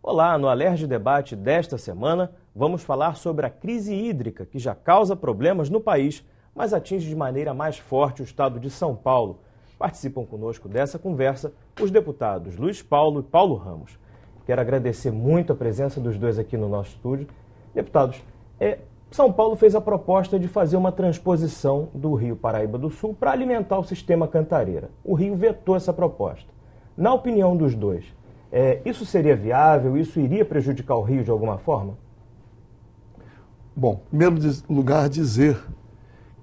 Olá, no Alerj Debate desta semana, vamos falar sobre a crise hídrica que já causa problemas no país, mas atinge de maneira mais forte o estado de São Paulo. Participam conosco dessa conversa os deputados Luiz Paulo e Paulo Ramos. Quero agradecer muito a presença dos dois aqui no nosso estúdio. Deputados, São Paulo fez a proposta de fazer uma transposição do Rio Paraíba do Sul para alimentar o sistema Cantareira. O Rio vetou essa proposta. Na opinião dos dois, isso seria viável? Isso iria prejudicar o Rio de alguma forma? Bom, em primeiro lugar, dizer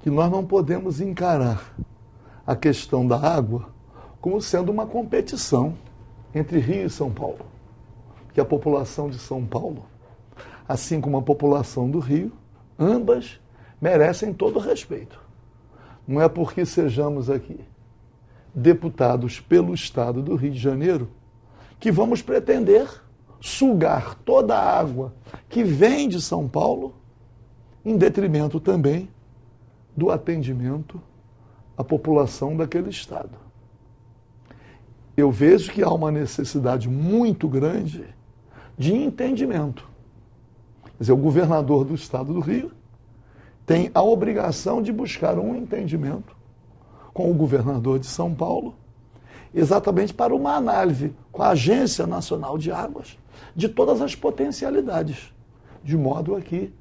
que nós não podemos encarar a questão da água como sendo uma competição entre Rio e São Paulo. Que a população de São Paulo, assim como a população do Rio, ambas merecem todo o respeito. Não é porque sejamos aqui deputados pelo estado do Rio de Janeiro que vamos pretender sugar toda a água que vem de São Paulo em detrimento também do atendimento à população daquele estado. Eu vejo que há uma necessidade muito grande de entendimento. Quer dizer, o governador do estado do Rio tem a obrigação de buscar um entendimento com o governador de São Paulo, exatamente para uma análise com a Agência Nacional de Águas de todas as potencialidades, de modo a que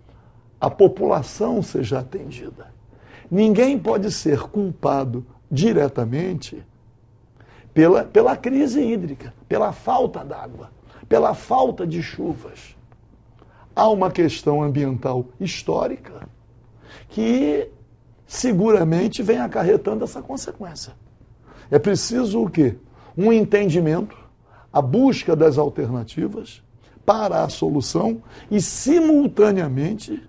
a população seja atendida. Ninguém pode ser culpado diretamente pela crise hídrica, pela falta d'água, pela falta de chuvas. Há uma questão ambiental histórica que seguramente vem acarretando essa consequência. É preciso o quê? Um entendimento, a busca das alternativas para a solução e, simultaneamente,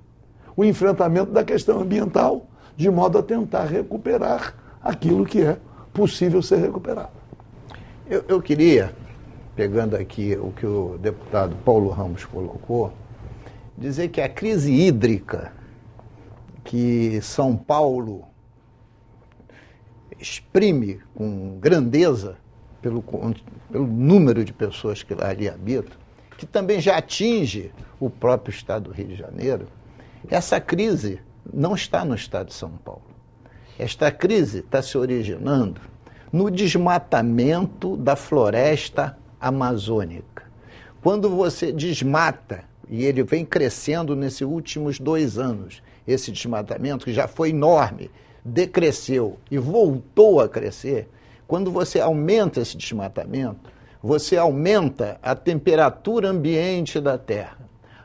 o enfrentamento da questão ambiental, de modo a tentar recuperar aquilo que é possível ser recuperado. Eu queria, pegando aqui o que o deputado Paulo Ramos colocou, dizer que a crise hídrica que São Paulo exprime com grandeza pelo número de pessoas que ali habitam, que também já atinge o próprio estado do Rio de Janeiro, essa crise não está no estado de São Paulo. Esta crise está se originando no desmatamento da floresta amazônica. Quando você desmata, e ele vem crescendo nesses últimos 2 anos, esse desmatamento que já foi enorme, decresceu e voltou a crescer, quando você aumenta esse desmatamento, você aumenta a temperatura ambiente da Terra.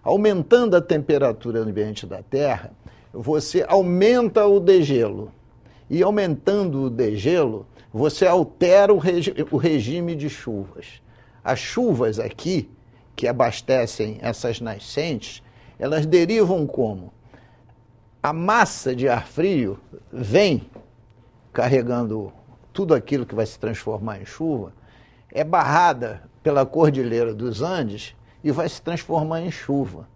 Aumentando a temperatura ambiente da Terra, você aumenta o degelo. E aumentando o degelo, você altera o regime de chuvas. As chuvas aqui, que abastecem essas nascentes, elas derivam como? A massa de ar frio vem carregando tudo aquilo que vai se transformar em chuva, é barrada pela Cordilheira dos Andes e vai se transformar em chuva.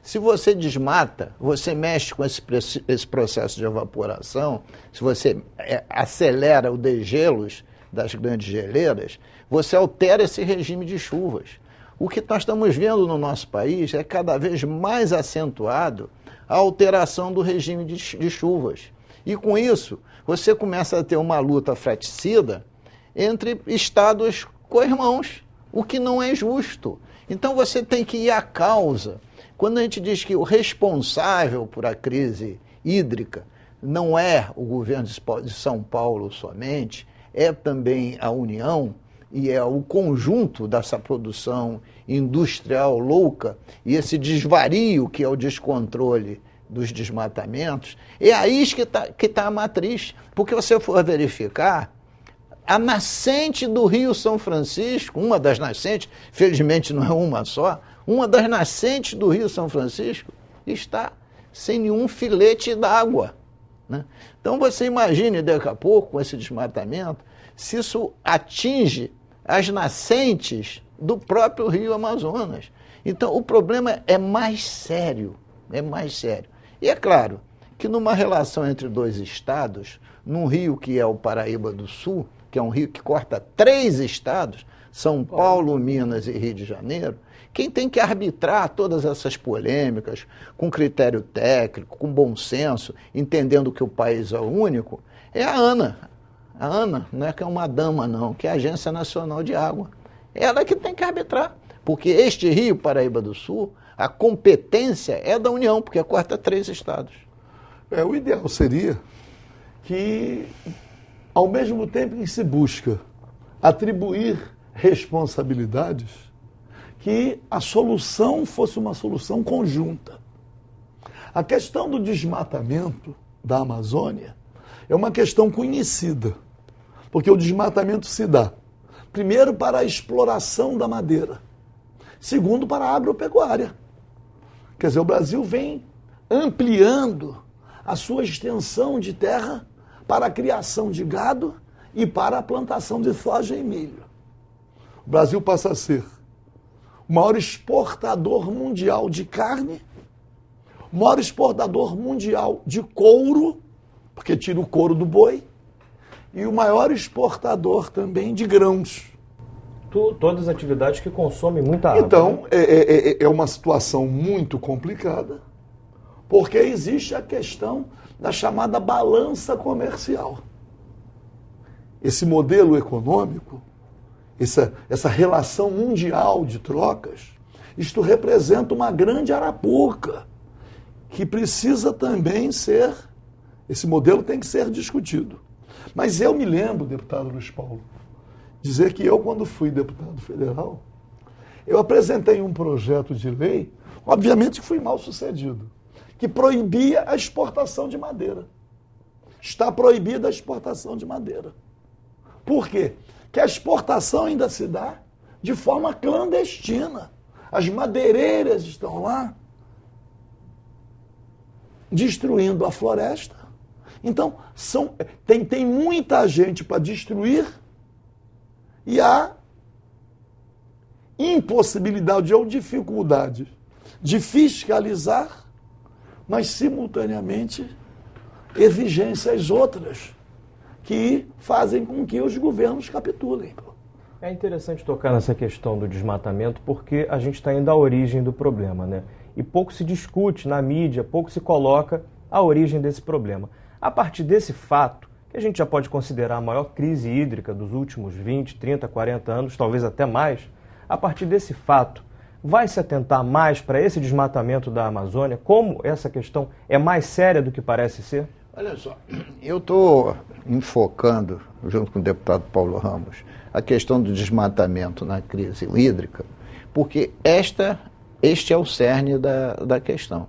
Se você desmata, você mexe com esse processo de evaporação, se você acelera o degelos das grandes geleiras, você altera esse regime de chuvas. O que nós estamos vendo no nosso país é cada vez mais acentuado a alteração do regime de chuvas. E com isso, você começa a ter uma luta fratricida entre estados co-irmãos, o que não é justo. Então você tem que ir à causa. Quando a gente diz que o responsável por a crise hídrica não é o governo de São Paulo somente, é também a União e é o conjunto dessa produção industrial louca e esse desvario que é o descontrole dos desmatamentos, é aí que está a matriz. Porque você for verificar, a nascente do Rio São Francisco, uma das nascentes, felizmente não é uma só, uma das nascentes do Rio São Francisco está sem nenhum filete d'água, né? Então você imagine daqui a pouco, com esse desmatamento, se isso atinge as nascentes do próprio Rio Amazonas. Então o problema é mais sério, é mais sério. E é claro que numa relação entre 2 estados, num rio que é o Paraíba do Sul, que é um rio que corta 3 estados, São Paulo, Minas e Rio de Janeiro, quem tem que arbitrar todas essas polêmicas com critério técnico, com bom senso, entendendo que o país é único, é a ANA. A ANA não é que é uma dama, não, que é a Agência Nacional de Água. Ela é que tem que arbitrar, porque este Rio Paraíba do Sul, a competência é da União, porque corta 3 estados. O ideal seria que, ao mesmo tempo que se busca atribuir responsabilidades, que a solução fosse uma solução conjunta. A questão do desmatamento da Amazônia é uma questão conhecida, porque o desmatamento se dá, primeiro, para a exploração da madeira, segundo, para a agropecuária. Quer dizer, o Brasil vem ampliando a sua extensão de terra para a criação de gado e para a plantação de soja e milho. O Brasil passa a ser o maior exportador mundial de carne, o maior exportador mundial de couro, porque tira o couro do boi, e o maior exportador também de grãos. Todas as atividades que consomem muita água. Então, é uma situação muito complicada, porque existe a questão da chamada balança comercial. Esse modelo econômico, essa relação mundial de trocas, isto representa uma grande arapuca, que precisa também ser, esse modelo tem que ser discutido. Mas eu me lembro, deputado Luiz Paulo, dizer que eu, quando fui deputado federal, eu apresentei um projeto de lei, obviamente que fui mal sucedido, que proibia a exportação de madeira. Está proibida a exportação de madeira. Por quê? Porque a exportação ainda se dá de forma clandestina. As madeireiras estão lá destruindo a floresta. Então, tem muita gente para destruir e há impossibilidade ou dificuldade de fiscalizar, mas, simultaneamente, exigências outras que fazem com que os governos capitulem. É interessante tocar nessa questão do desmatamento porque a gente está indo à origem do problema, né? E pouco se discute na mídia, pouco se coloca a origem desse problema. A partir desse fato, que a gente já pode considerar a maior crise hídrica dos últimos 20, 30, 40 anos, talvez até mais, a partir desse fato, vai se atentar mais para esse desmatamento da Amazônia? Como essa questão é mais séria do que parece ser? Olha só, eu estou enfocando, junto com o deputado Paulo Ramos, a questão do desmatamento na crise hídrica, porque este é o cerne da questão.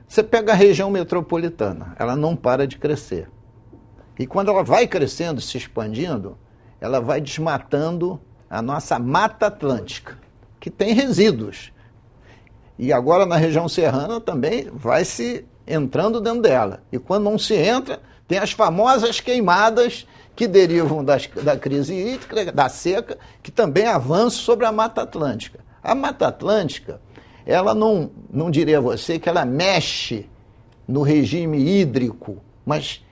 Você pega a região metropolitana, ela não para de crescer. E quando ela vai crescendo, se expandindo, ela vai desmatando a nossa Mata Atlântica, que tem resíduos. E agora na região serrana também vai se entrando dentro dela. E quando não se entra, tem as famosas queimadas que derivam da crise hídrica, da seca, que também avançam sobre a Mata Atlântica. A Mata Atlântica, ela não diria a você que ela mexe no regime hídrico, mas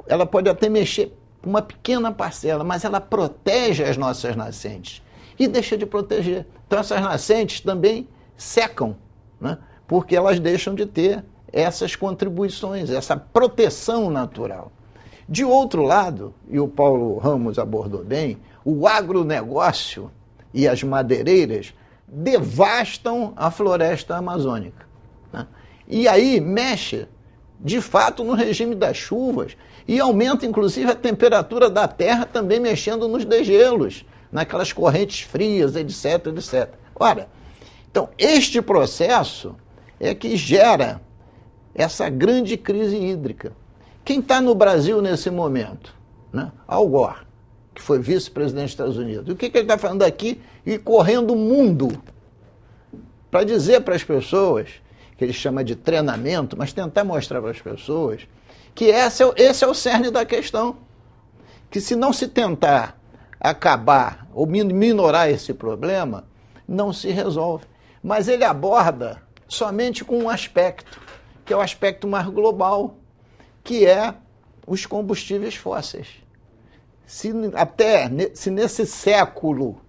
ela pode até mexer com uma pequena parcela, mas ela protege as nossas nascentes e deixa de proteger. Então essas nascentes também secam, né? Porque elas deixam de ter essas contribuições, essa proteção natural. De outro lado, e o Paulo Ramos abordou bem, o agronegócio e as madeireiras devastam a floresta amazônica, né? E aí mexe, de fato, no regime das chuvas e aumenta, inclusive, a temperatura da terra, também mexendo nos degelos, naquelas correntes frias, etc, etc. Ora, então, este processo é que gera essa grande crise hídrica. Quem está no Brasil nesse momento? Né? Al Gore, que foi vice-presidente dos Estados Unidos. O que ele está falando aqui e correndo o mundo para dizer para as pessoas, que ele chama de treinamento, mas tentar mostrar para as pessoas que esse é o cerne da questão. Que se não se tentar acabar ou minorar esse problema, não se resolve. Mas ele aborda somente com um aspecto, que é o aspecto mais global, que é os combustíveis fósseis. Se nesse século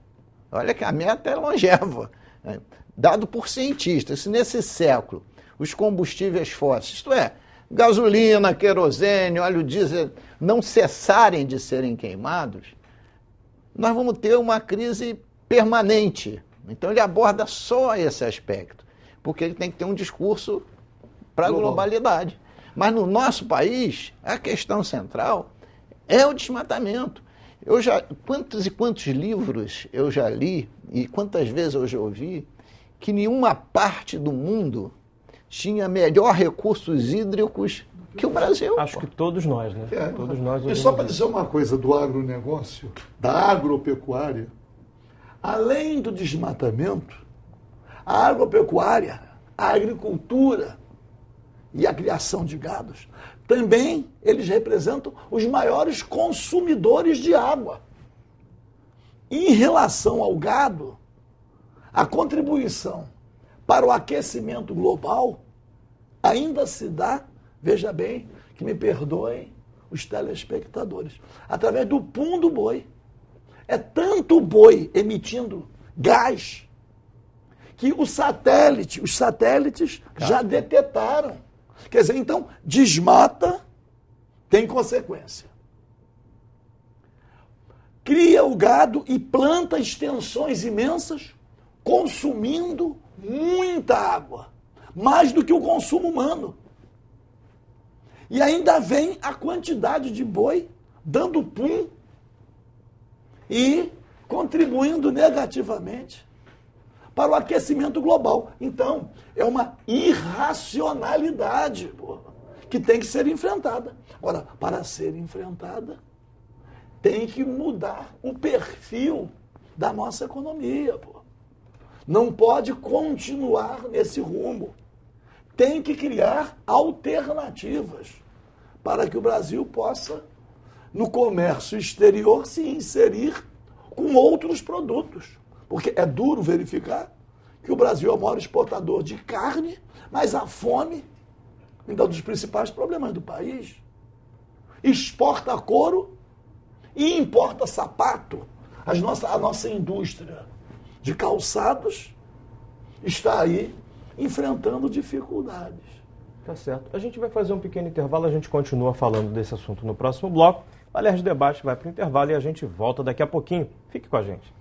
Olha que a meta é longeva, né? Dado por cientistas. Se nesse século os combustíveis fósseis, isto é, gasolina, querosene, óleo diesel, não cessarem de serem queimados, nós vamos ter uma crise permanente. Então ele aborda só esse aspecto, porque ele tem que ter um discurso para a globalidade. Mas no nosso país, a questão central é o desmatamento. Quantos e quantos livros eu já li e quantas vezes eu já ouvi que nenhuma parte do mundo tinha melhor recursos hídricos que o Brasil. Acho que todos nós, né? Todos nós. E só para dizer uma coisa do agronegócio, da agropecuária, além do desmatamento, a agropecuária, a agricultura e a criação de gados, também eles representam os maiores consumidores de água. Em relação ao gado, a contribuição para o aquecimento global ainda se dá, veja bem, que me perdoem os telespectadores, através do pum do boi. É tanto boi emitindo gás que os satélites já detectaram. Quer dizer, então, desmata, tem consequência. Cria o gado e planta extensões imensas, consumindo muita água, mais do que o consumo humano. E ainda vem a quantidade de boi dando pum e contribuindo negativamente para o aquecimento global. Então, é uma irracionalidade, que tem que ser enfrentada. Agora, para ser enfrentada, tem que mudar o perfil da nossa economia. Não pode continuar nesse rumo. Tem que criar alternativas para que o Brasil possa, no comércio exterior, se inserir com outros produtos. Porque é duro verificar que o Brasil é o maior exportador de carne, mas a fome ainda é um dos principais problemas do país. Exporta couro e importa sapato. A nossa indústria de calçados está aí enfrentando dificuldades. Tá certo. A gente vai fazer um pequeno intervalo, a gente continua falando desse assunto no próximo bloco. O Alerj Debate vai para o intervalo e a gente volta daqui a pouquinho. Fique com a gente.